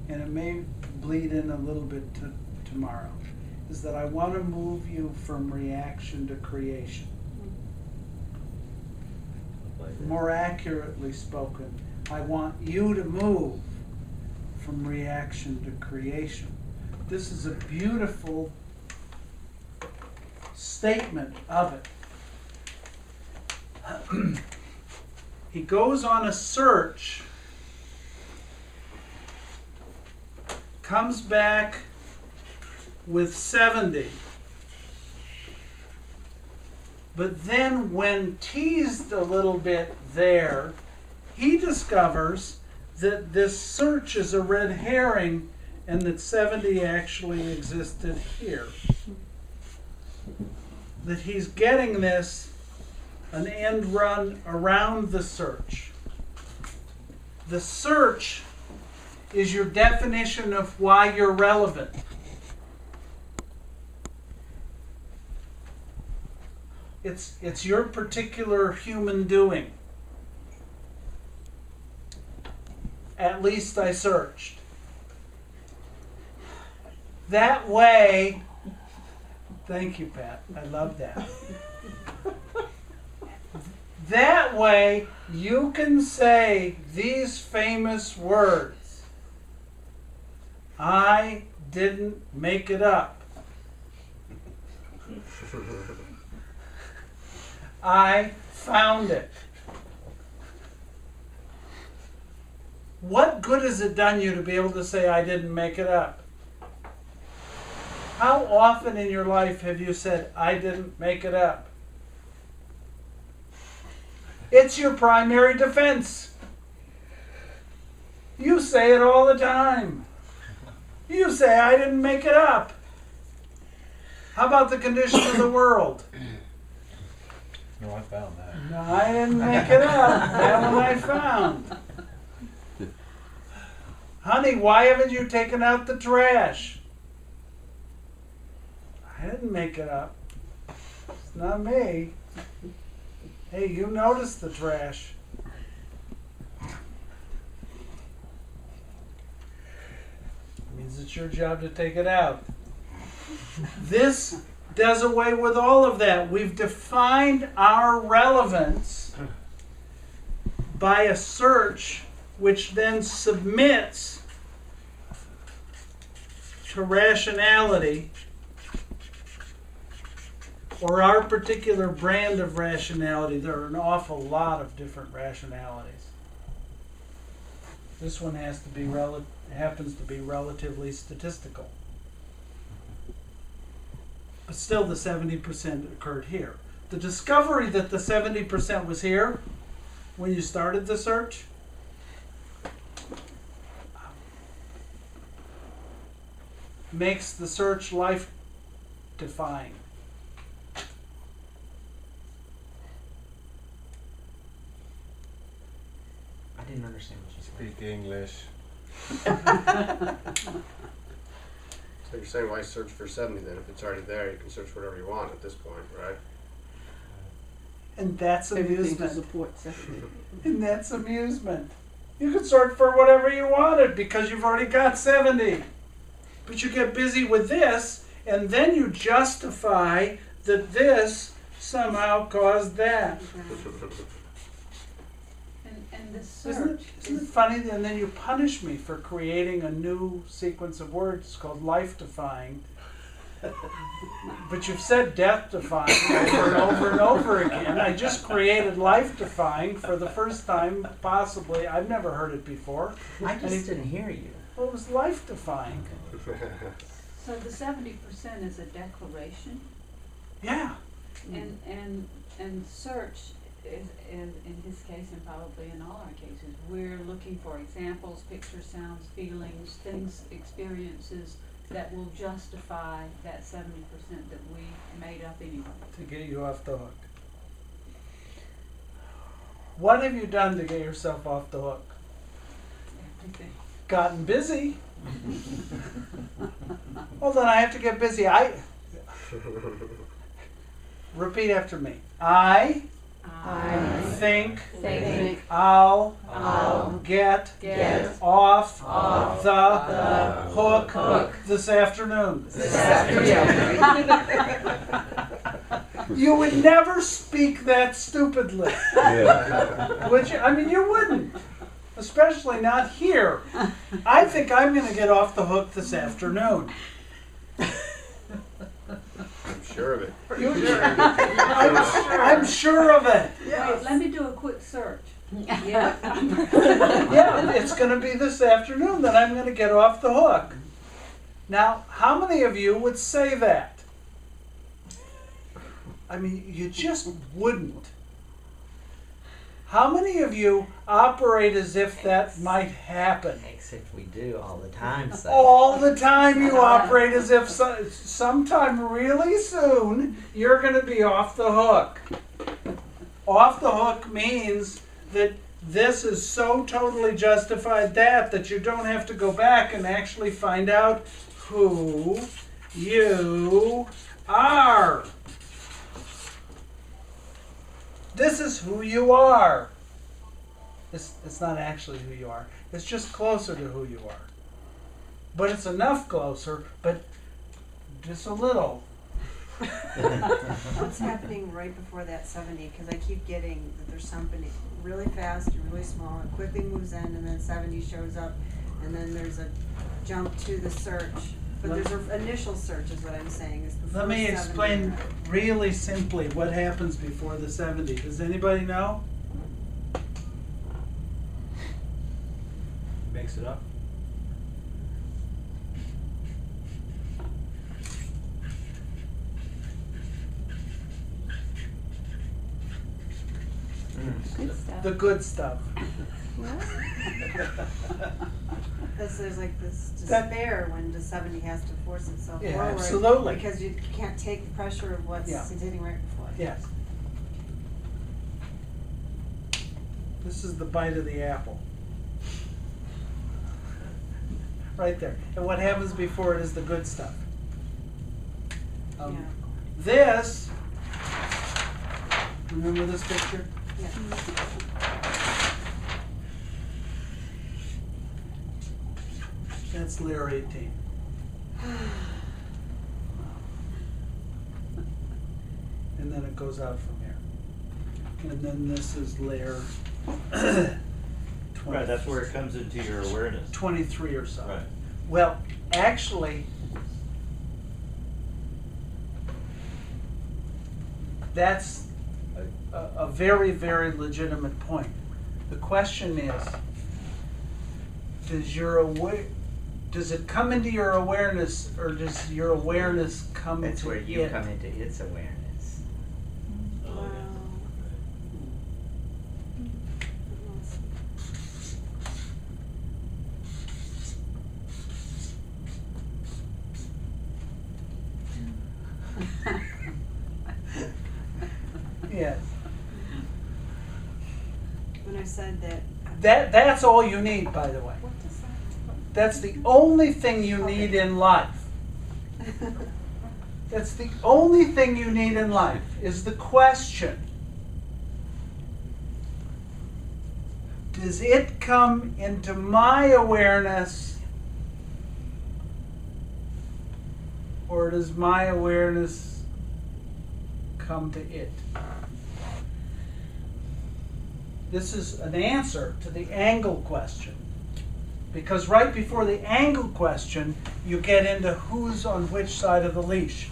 and it may bleed in a little bit to tomorrow, is that I want to move you from reaction to creation. More accurately spoken, I want you to move from reaction to creation. This is a beautiful statement of it. He goes on a search, comes back with 70. But then when teased a little bit there, he discovers that this search is a red herring and that 70 actually existed here. That he's getting this, an end run around the search. The search is your definition of why you're relevant. It's your particular human doing. At least I searched. That way, thank you, Pat. I love that. That way, you can say these famous words. I didn't make it up. I found it. What good has it done you to be able to say, I didn't make it up? How often in your life have you said, I didn't make it up? It's your primary defense. You say it all the time. You say, I didn't make it up. How about the condition of the world? No, I found that. No, I didn't make it up. That one I found. Honey, why haven't you taken out the trash? I didn't make it up. It's not me. Hey, you noticed the trash. It means it's your job to take it out. This does away with all of that. We've defined our relevance by a search which then submits to rationality, or our particular brand of rationality. There are an awful lot of different rationalities. This one happens to be relatively statistical. But still the 70% occurred here. The discovery that the 70% was here when you started the search makes the search life-defying. I didn't understand what you said. Speak English. So you're saying why search for 70 then? If it's already there, you can search whatever you want at this point, right? And that's Everything to amusement. support safety. And that's amusement. You could sort for whatever you wanted because you've already got 70. But you get busy with this, and then you justify that this somehow caused that. And this Isn't search it funny? And then you punish me for creating a new sequence of words called life-defying. But you've said death-defying over and over and over again. I just created life-defying for the first time, possibly. I've never heard it before. I just didn't hear you. Well, it was life-defying. So the 70% is a declaration, Yeah. and search is in his case, and probably in all our cases, we're looking for examples, pictures, sounds, feelings, things, experiences that will justify that 70% that we made up anyway. To get you off the hook. What have you done to get yourself off the hook? Everything. Gotten busy. Well, then I have to get busy. Repeat after me. I I think think I'll get Get off off the hook hook this afternoon. this afternoon. You would never speak that stupidly. Would you? I mean, you wouldn't. Especially not here. I think I'm going to get off the hook this afternoon. I'm sure of it. I'm sure of it. Wait, let me do a quick search. Yeah. Yeah, it's going to be this afternoon that I'm going to get off the hook. Now, how many of you would say that? I mean, you just wouldn't. How many of you operate as if that might happen? Except we do all the time, so. All the time you operate as if sometime really soon you're going to be off the hook. Off the hook means that this is so totally justified that you don't have to go back and actually find out who you are. This is who you are. It's not actually who you are. It's just closer to who you are. But it's enough closer, but just a little. What's happening right before that 70? Because I keep getting that there's something really fast and really small. It quickly moves in, and then 70 shows up, and then there's a jump to the search. But there's an initial search, is what I'm saying. Is before Let me 70. explain really simply what happens before the 70. Does anybody know? Makes it up. Good stuff. The good stuff. There's like this That- despair when the 70 has to force itself Yeah, forward. absolutely. Because you can't take the pressure of what's Yeah. sitting right before. Yes. This is the bite of the apple. Right there. And what happens before it is the good stuff. Yeah. This, remember this picture? Yeah. That's layer 18. And then it goes out from here. And then this is layer 20, Right, that's where it comes into your awareness. 23 or so. Right. Well, actually, that's a very, very legitimate point. The question is, does it come into your awareness, or does your awareness come That's into where you it? come into its awareness. Oh, Wow. Yes. When I said that. That's all you need, by the way. That's the only thing you need in life. That's the only thing you need in life, is the question. Does it come into my awareness, or does my awareness come to it? This is an answer to the angle question. Because right before the angle question, you get into who's on which side of the leash.